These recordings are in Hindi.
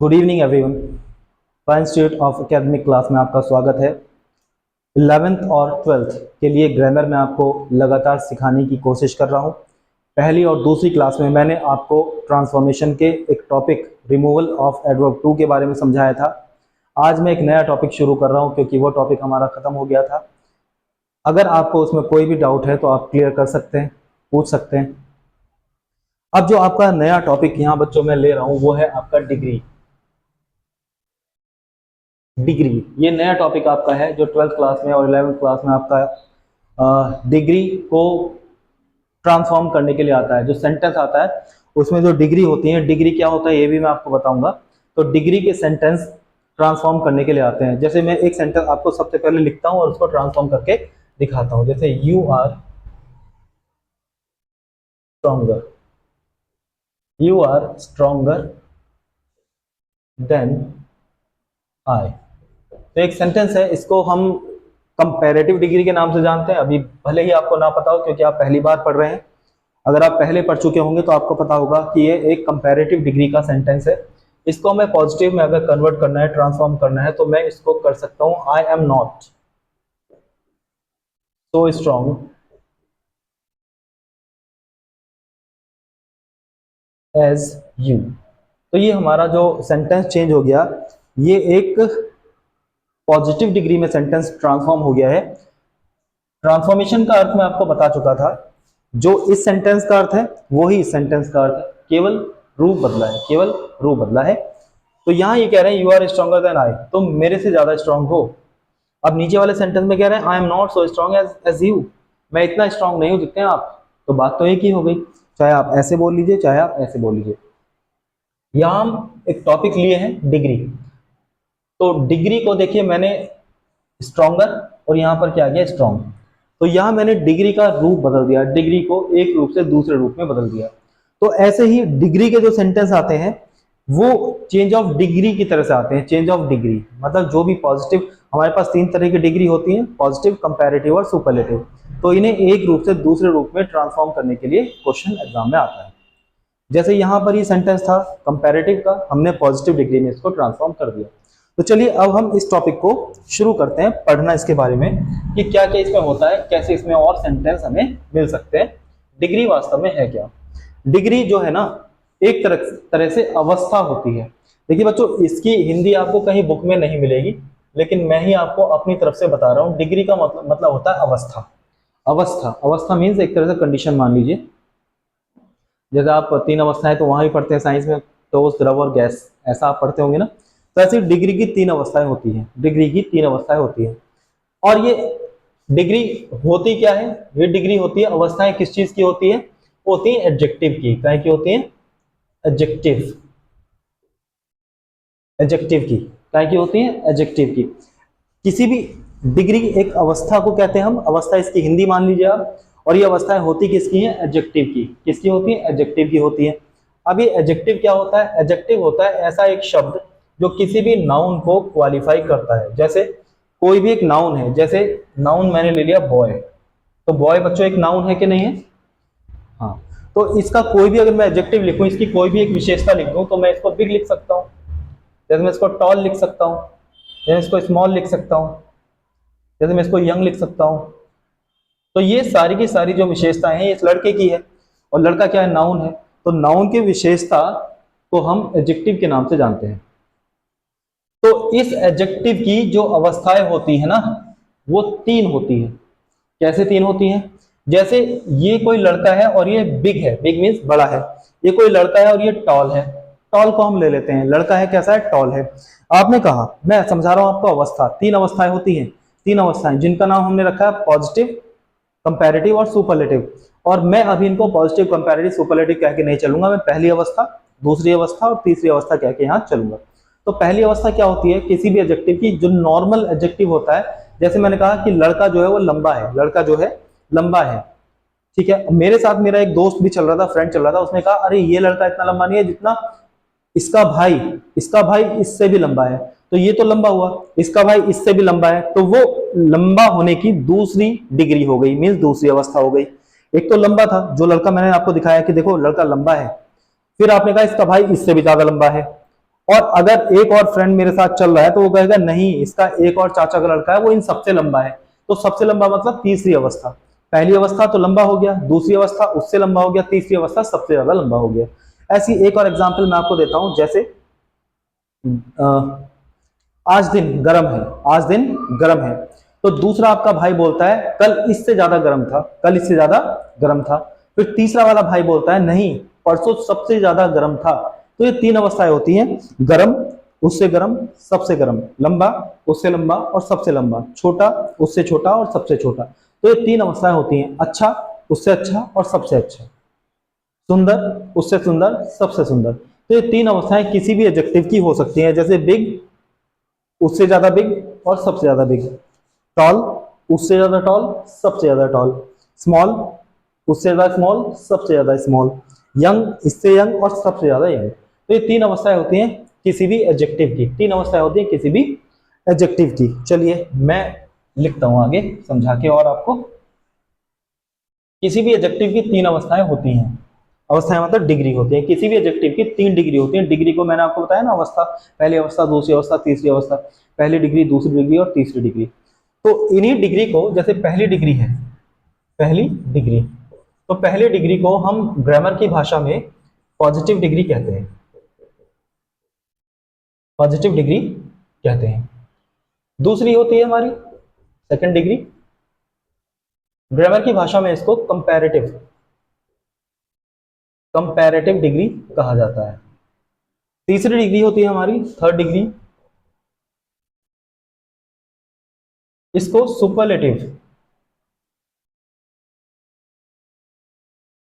Good evening everyone. Pine institute of academic class में आपका स्वागत है। 11th और 12th के लिए ग्रामर में आपको लगातार सिखाने की कोशिश कर रहा हूँ। पहली और दूसरी क्लास में मैंने आपको ट्रांसफॉर्मेशन के एक topic removal of adverb too के बारे में समझाया था। आज मैं एक नया टॉपिक शुरू कर रहा हूँ क्योंकि वो टॉपिक हमारा ख़त्म हो गया था। अगर आपको उसमें कोई भी डाउट है तो आप क्लियर कर सकते हैं, पूछ सकते हैं। अब जो आपका नया टॉपिक यहाँ बच्चों में ले रहा हूँ वो है आपका डिग्री। ये नया टॉपिक आपका है जो 12th क्लास में और 11th क्लास में आपका डिग्री को ट्रांसफॉर्म करने के लिए आता है। जो सेंटेंस आता है उसमें जो डिग्री होती है, डिग्री क्या होता है ये भी मैं आपको बताऊंगा। तो डिग्री के सेंटेंस ट्रांसफॉर्म करने के लिए आते हैं। जैसे मैं एक सेंटेंस आपको सबसे पहले लिखता हूँ और उसको ट्रांसफॉर्म करके दिखाता हूँ। जैसे you are stronger, you are stronger than I. तो एक सेंटेंस है, इसको हम कंपैरेटिव डिग्री के नाम से जानते हैं। अभी भले ही आपको ना पता हो क्योंकि आप पहली बार पढ़ रहे हैं। अगर आप पहले पढ़ चुके होंगे तो आपको पता होगा कि ये एक कंपैरेटिव डिग्री का सेंटेंस है। इसको मैं पॉजिटिव में अगर कन्वर्ट करना है, ट्रांसफॉर्म करना है, तो मैं इसको कर सकता हूं I am not so strong as you. तो ये हमारा जो सेंटेंस चेंज हो गया, ये एक पॉजिटिव डिग्री में सेंटेंस ट्रांसफॉर्म हो गया है। ट्रांसफॉर्मेशन का अर्थ मैं आपको बता चुका था। जो इस सेंटेंस का अर्थ है वही इस सेंटेंस का अर्थ है, केवल रूप बदला है, केवल रूप बदला है। तो यहाँ ये कह रहे हैं you are stronger than I, तुम मेरे से ज्यादा स्ट्रांग हो। अब नीचे वाले सेंटेंस में कह रहे हैं I am not so strong as you, मैं इतना स्ट्रांग नहीं हूं जितने आप। तो बात तो एक ही हो गई, चाहे आप ऐसे बोल लीजिए चाहे आप ऐसे बोल लीजिए। यहाँ हम एक टॉपिक लिए हैं डिग्री। तो डिग्री को देखिए, मैंने स्ट्रॉन्गर और यहाँ पर क्या गया स्ट्रॉन्ग। तो यहाँ मैंने डिग्री का रूप बदल दिया, डिग्री को एक रूप से दूसरे रूप में बदल दिया। तो ऐसे ही डिग्री के जो सेंटेंस आते हैं वो चेंज ऑफ डिग्री की तरह से आते हैं। चेंज ऑफ डिग्री मतलब जो भी पॉजिटिव, हमारे पास तीन तरह की डिग्री होती हैं, पॉजिटिव, कंपैरेटिव और सुपरलेटिव। तो इन्हें एक रूप से दूसरे रूप में ट्रांसफॉर्म करने के लिए क्वेश्चन एग्जाम में आता है। जैसे यहाँ पर ये सेंटेंस था कंपैरेटिव का, हमने पॉजिटिव डिग्री में इसको ट्रांसफॉर्म कर दिया। तो चलिए अब हम इस टॉपिक को शुरू करते हैं पढ़ना इसके बारे में कि क्या क्या इसमें होता है, कैसे इसमें और सेंटेंस हमें मिल सकते हैं। डिग्री वास्तव में है क्या? डिग्री जो है ना, एक तरह से अवस्था होती है। देखिए बच्चों, इसकी हिंदी आपको कहीं बुक में नहीं मिलेगी, लेकिन मैं ही आपको अपनी तरफ से बता रहा हूँ। डिग्री का मतलब होता है अवस्था। अवस्था मीन्स एक तरह से कंडीशन मान लीजिए। जैसे आप तीन अवस्थाएं तो वहां भी पढ़ते हैं साइंस में, ठोस, द्रव और गैस, ऐसा आप पढ़ते होंगे ना। तो ऐसे डिग्री की तीन अवस्थाएं होती हैं, डिग्री की तीन अवस्थाएं होती हैं। और ये डिग्री होती क्या है? ये डिग्री होती है, अवस्थाएं किस चीज की होती है? होती है एडजेक्टिव की। क्या की होती है? एडजेक्टिव, एडजेक्टिव की। क्या की होती है? एडजेक्टिव की। किसी भी डिग्री एक अवस्था को कहते हैं हम, अवस्था इसकी हिंदी मान लीजिए आप। और ये अवस्थाएं होती किसकी हैं? एडजेक्टिव की। किसकी होती है? एडजेक्टिव की होती है। अब ये एडजेक्टिव क्या होता है? एडजेक्टिव होता है ऐसा एक शब्द जो किसी भी नाउन को क्वालिफाई करता है। जैसे कोई भी एक नाउन है, जैसे नाउन मैंने ले लिया बॉय, तो बॉय बच्चों एक नाउन है कि नहीं है? हाँ। तो इसका कोई भी अगर मैं एडजेक्टिव लिखूं, इसकी कोई भी एक विशेषता लिख दूं, तो मैं इसको बिग लिख सकता हूं, जैसे मैं इसको टॉल लिख सकता हूं, जैसे इसको स्मॉल लिख सकता हूं, जैसे मैं इसको यंग लिख सकता हूं। तो ये सारी की सारी जो विशेषताएं हैं इस लड़के की है, और लड़का क्या है? नाउन है। तो नाउन की विशेषता को हम एडजेक्टिव के नाम से जानते हैं। तो इस एडजेक्टिव की जो अवस्थाएं होती है ना, वो तीन होती है। कैसे तीन होती हैं? जैसे ये कोई लड़का है और ये बिग है, बिग मीन्स बड़ा है। ये कोई लड़का है और ये टॉल है, टॉल को हम ले लेते हैं। लड़का है कैसा है? टॉल है। आपने कहा, मैं समझा रहा हूं आपको, अवस्था तीन अवस्थाएं होती हैं, तीन अवस्थाएं जिनका नाम हमने रखा है पॉजिटिव, कंपैरेटिव और सुपरलेटिव। और मैं अभी इनको पॉजिटिव, कंपैरेटिव, सुपरलेटिव कह के नहीं चलूंगा, मैं पहली अवस्था, दूसरी अवस्था और तीसरी अवस्था कह के यहाँ चलूंगा। तो पहली अवस्था क्या होती है? किसी भी एडजेक्टिव की जो नॉर्मल एडजेक्टिव होता है। जैसे मैंने कहा कि लड़का जो है वो लंबा है, लड़का जो है लंबा है, ठीक है। मेरे साथ मेरा एक दोस्त भी चल रहा था, फ्रेंड चल रहा था, उसने कहा अरे ये लड़का इतना लंबा नहीं है जितना इसका भाई इससे भी लंबा है। तो ये तो लंबा हुआ, इसका भाई इससे भी लंबा है, तो वो लंबा होने की दूसरी डिग्री हो गई, मीन्स दूसरी अवस्था हो गई। एक तो लंबा था, जो लड़का मैंने आपको दिखाया कि देखो लड़का लंबा है, फिर आपने कहा इसका भाई इससे भी ज्यादा लंबा है, और अगर एक और फ्रेंड मेरे साथ चल रहा है तो वो कहेगा नहीं, इसका एक और चाचा का लड़का है, वो इन सबसे लंबा है। तो सबसे लंबा मतलब तीसरी अवस्था। पहली अवस्था तो लंबा हो गया, दूसरी अवस्था उससे लंबा हो गया, तीसरी अवस्था सबसे ज्यादा लंबा हो गया। ऐसी एक और एग्जांपल मैं आपको देता हूं, जैसे आज दिन गर्म है, आज दिन गर्म है। तो दूसरा आपका भाई बोलता है कल इससे ज्यादा गर्म था, कल इससे ज्यादा गर्म था। फिर तीसरा वाला भाई बोलता है नहीं, परसों सबसे ज्यादा गर्म था। तो ये तीन अवस्थाएं होती हैं, गर्म, उससे गर्म, सबसे गर्म, लंबा, उससे लंबा और सबसे लंबा, छोटा, उससे छोटा और सबसे छोटा। तो ये तीन अवस्थाएं होती हैं, अच्छा, उससे अच्छा और सबसे अच्छा, सुंदर, उससे सुंदर, सबसे सुंदर। तो ये तीन अवस्थाएं किसी भी एडजेक्टिव की हो सकती हैं, जैसे बिग, उससे ज्यादा बिग और सबसे ज्यादा बिग, टॉल, उससे ज्यादा टॉल, सबसे ज्यादा टॉल, स्मॉल, उससे ज्यादा स्मॉल, सबसे ज्यादा स्मॉल, यंग, इससे यंग और सबसे ज्यादा यंग। तो ये तीन अवस्थाएं होती हैं किसी भी एडजेक्टिव की, तीन अवस्थाएं होती हैं किसी भी एडजेक्टिव की। चलिए मैं लिखता हूं आगे समझा के और आपको। किसी भी एडजेक्टिव की तीन अवस्थाएं होती हैं, अवस्थाएं मतलब डिग्री होती है, किसी भी एडजेक्टिव की तीन डिग्री होती है। डिग्री को मैंने आपको बताया ना, अवस्था, पहली अवस्था, दूसरी अवस्था, तीसरी अवस्था, पहली डिग्री, दूसरी डिग्री और तीसरी डिग्री। तो इन्हीं डिग्री को, जैसे पहली डिग्री है, पहली डिग्री, तो पहली डिग्री को हम ग्रामर की भाषा में पॉजिटिव डिग्री कहते हैं, पॉजिटिव डिग्री कहते हैं। दूसरी होती है हमारी सेकंड डिग्री, ग्रामर की भाषा में इसको कंपैरेटिव, कंपैरेटिव डिग्री कहा जाता है। तीसरी डिग्री होती है हमारी थर्ड डिग्री, इसको सुपरलेटिव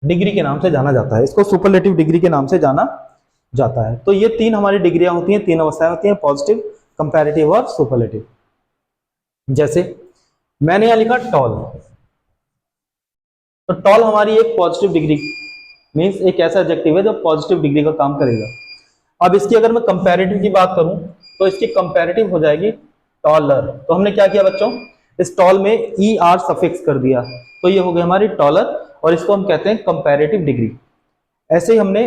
डिग्री के नाम से जाना जाता है, इसको सुपरलेटिव डिग्री के नाम से जाना जाता है। तो ये तीन हमारी डिग्रियां होती हैं, तीन अवस्थाएं होती हैं, पॉजिटिव, कंपैरेटिव और सुपरलेटिव। जैसे मैंने यहां लिखा टॉल, तो टॉल हमारी एक पॉजिटिव डिग्री, मींस एक ऐसा एडजेक्टिव है जो पॉजिटिव डिग्री का काम करेगा। अब इसकी अगर मैं कंपैरेटिव की बात करूं तो इसकी कंपैरेटिव हो जाएगी टॉलर। तो हमने क्या किया बच्चों, इस टॉल में ई आर सफिक्स कर दिया, तो ये हो गई हमारी टॉलर, और इसको हम कहते हैं कंपैरेटिव डिग्री। ऐसे ही हमने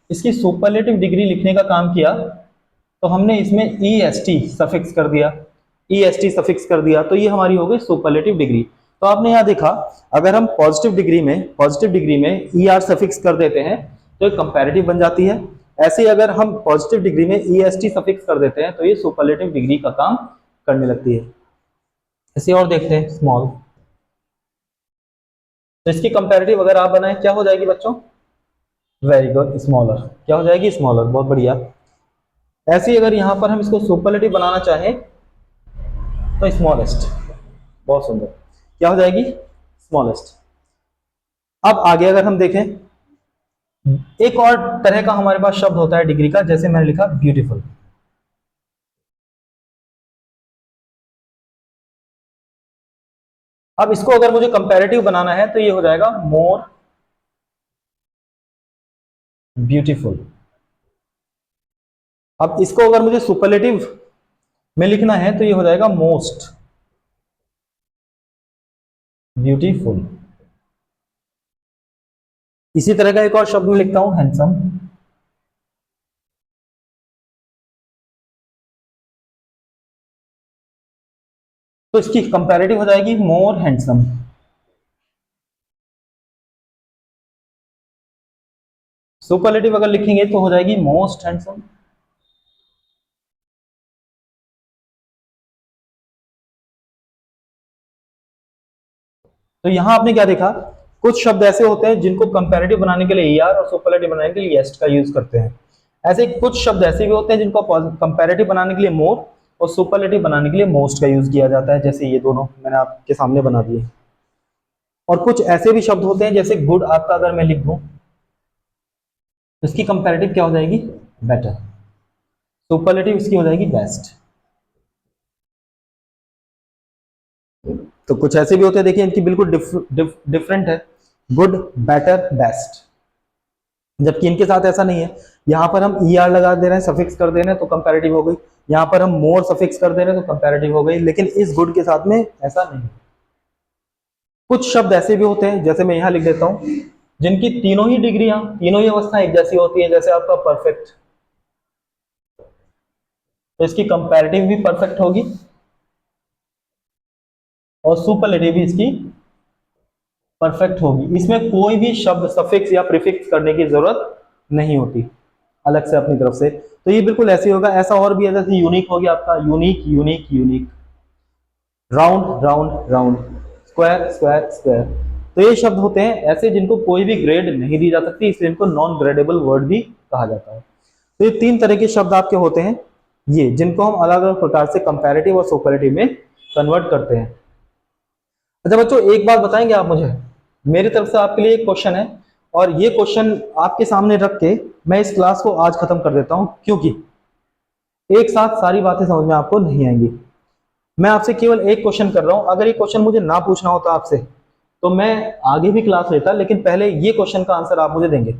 इसकी सुपरलेटिव डिग्री लिखने का काम किया, तो हमने इसमें ई एस टी सफिक्स कर दिया, ई एस टी सफिक्स कर दिया, तो ये हमारी हो गई सुपरलेटिव डिग्री। तो आपने यहां देखा, अगर हम पॉजिटिव डिग्री में ई आर सफिक्स कर देते हैं तो ये कंपैरेटिव बन जाती है। ऐसे ही अगर हम पॉजिटिव डिग्री में ई एस टी सफिक्स कर देते हैं तो ये सुपरलेटिव डिग्री का काम करने लगती है। इसे और देखते हैं, स्मॉल, तो इसकी कंपैरेटिव अगर आप बनाएं क्या हो जाएगी बच्चों, वेरी गुड, स्मॉलर, क्या हो जाएगी, स्मॉलर, बहुत बढ़िया। ऐसे ही अगर यहां पर हम इसको सुपरलेटिव बनाना चाहें तो स्मॉलेस्ट, बहुत सुंदर, क्या हो जाएगी, स्मॉलेस्ट। अब आगे अगर हम देखें, एक और तरह का हमारे पास शब्द होता है डिग्री का, जैसे मैंने लिखा ब्यूटीफुल। अब इसको अगर मुझे कंपैरेटिव बनाना है तो ये हो जाएगा मोर ब्यूटीफुल। अब इसको अगर मुझे सुपरलेटिव में लिखना है तो ये हो जाएगा मोस्ट ब्यूटीफुल। इसी तरह का एक और शब्द में लिखता हूं, हैंडसम। तो इसकी कंपैरेटिव हो जाएगी मोर हैंडसम। सुपरलेटिव अगर लिखेंगे तो हो जाएगी मोस्ट हैंडसम। तो यहां आपने क्या देखा, कुछ शब्द ऐसे होते हैं जिनको कंपैरेटिव बनाने के लिए ईआर और सुपरलेटिव बनाने के लिए एस्ट का यूज करते हैं। ऐसे कुछ शब्द ऐसे भी होते हैं जिनको कंपैरेटिव बनाने के लिए मोर और सुपरलेटिव बनाने के लिए मोस्ट का यूज किया जाता है, जैसे ये दोनों मैंने आपके सामने बना दिए। और कुछ ऐसे भी शब्द होते हैं जैसे गुड, आपका अगर मैं लिख दूं तो इसकी कंपैरेटिव क्या हो जाएगी, बेटर। सुपरलेटिव इसकी हो जाएगी बेस्ट। तो कुछ ऐसे भी होते हैं, देखिए इनकी बिल्कुल डिफरेंट है, गुड, बेटर, बेस्ट। जबकि इनके साथ ऐसा नहीं है, यहां पर हम ई आर लगा दे रहे हैं, सफिक्स कर दे रहे हैं तो कंपैरेटिव हो गई, यहां पर हम मोर सफिक्स कर दे रहे हैं तो कंपैरेटिव हो गई, लेकिन इस गुड के साथ में ऐसा नहीं। कुछ शब्द ऐसे भी होते हैं, जैसे मैं यहां लिख देता हूं, जिनकी तीनों ही डिग्रियां, तीनों ही अवस्थाएं एक जैसी होती हैं, जैसे आपका परफेक्ट, तो इसकी कंपैरेटिव भी परफेक्ट होगी और सुपरलेटिव भी इसकी परफेक्ट होगी। इसमें कोई भी शब्द सफिक्स या प्रीफिक्स करने की जरूरत नहीं होती अलग से अपनी तरफ से। तो ये बिल्कुल ऐसे होगा। ऐसा और भी है, जैसे यूनिक हो गया आपका, unique unique unique, round round round, square square square. तो ये शब्द होते हैं ऐसे जिनको कोई भी ग्रेड नहीं दी जा सकती, इसलिए इनको नॉन ग्रेडेबल वर्ड भी कहा जाता है। तो ये तीन तरह के शब्द आपके होते हैं, ये जिनको हम अलग अलग प्रकार से कंपैरेटिव और सुपरलेटिव में कन्वर्ट करते हैं। अच्छा बच्चों, एक बात बताएंगे आप मुझे, मेरी तरफ से आपके लिए एक क्वेश्चन है, और ये क्वेश्चन आपके सामने रख के मैं इस क्लास को आज खत्म कर देता हूं, क्योंकि एक साथ सारी बातें समझ में आपको नहीं आएंगी। मैं आपसे केवल एक क्वेश्चन कर रहा हूं। अगर ये क्वेश्चन मुझे ना पूछना होता आपसे तो मैं आगे भी क्लास लेता, लेकिन पहले ये क्वेश्चन का आंसर आप मुझे देंगे।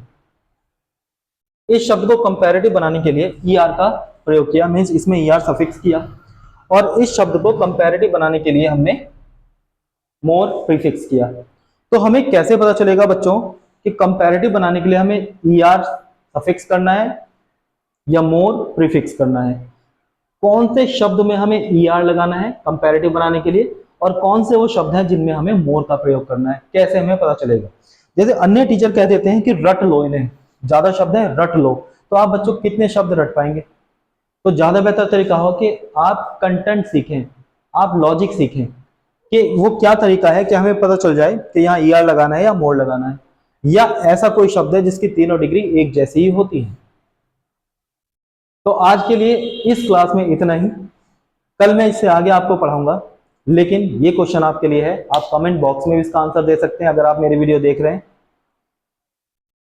इस शब्द को कंपैरेटिव बनाने के लिए ईआर का प्रयोग किया, मीन्स इसमें ईआर सफिक्स किया, और इस शब्द को कंपैरेटिव बनाने के लिए हमने मोर प्रीफिक्स किया। तो हमें कैसे पता चलेगा बच्चों कि कंपैरेटिव बनाने के लिए हमें ईआर सफिक्स करना है या मोर प्रीफिक्स करना है? कौन से शब्द में हमें ईआर लगाना है कंपैरेटिव बनाने के लिए, और कौन से वो शब्द हैं जिनमें हमें मोर का प्रयोग करना है? कैसे हमें पता चलेगा? जैसे अन्य टीचर कह देते हैं कि रट लो, इन्हें ज्यादा शब्द है रट लो, तो आप बच्चों कितने शब्द रट पाएंगे? तो ज्यादा बेहतर तरीका हो कि आप कंटेंट सीखें, आप लॉजिक सीखें कि वो क्या तरीका है कि हमें पता चल जाए कि यहाँ ईआर लगाना है या मोर लगाना है, या ऐसा कोई शब्द है जिसकी तीनों डिग्री एक जैसी ही होती है। तो आज के लिए इस क्लास में इतना ही। कल मैं इससे आगे आपको पढ़ाऊंगा, लेकिन ये क्वेश्चन आपके लिए है। आप कमेंट बॉक्स में भी इसका आंसर दे सकते हैं अगर आप मेरी वीडियो देख रहे हैं।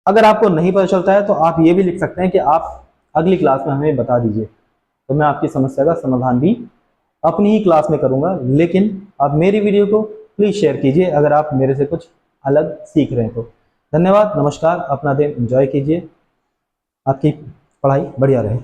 अगर आपको नहीं पता चलता है तो आप ये भी लिख सकते हैं कि आप अगली क्लास में हमें बता दीजिए, तो मैं आपकी समस्या का समाधान भी अपनी ही क्लास में करूंगा। लेकिन आप मेरी वीडियो को प्लीज शेयर कीजिए अगर आप मेरे से कुछ अलग सीख रहे हैं तो। धन्यवाद, नमस्कार, अपना दिन एंजॉय कीजिए, आपकी पढ़ाई बढ़िया रहे।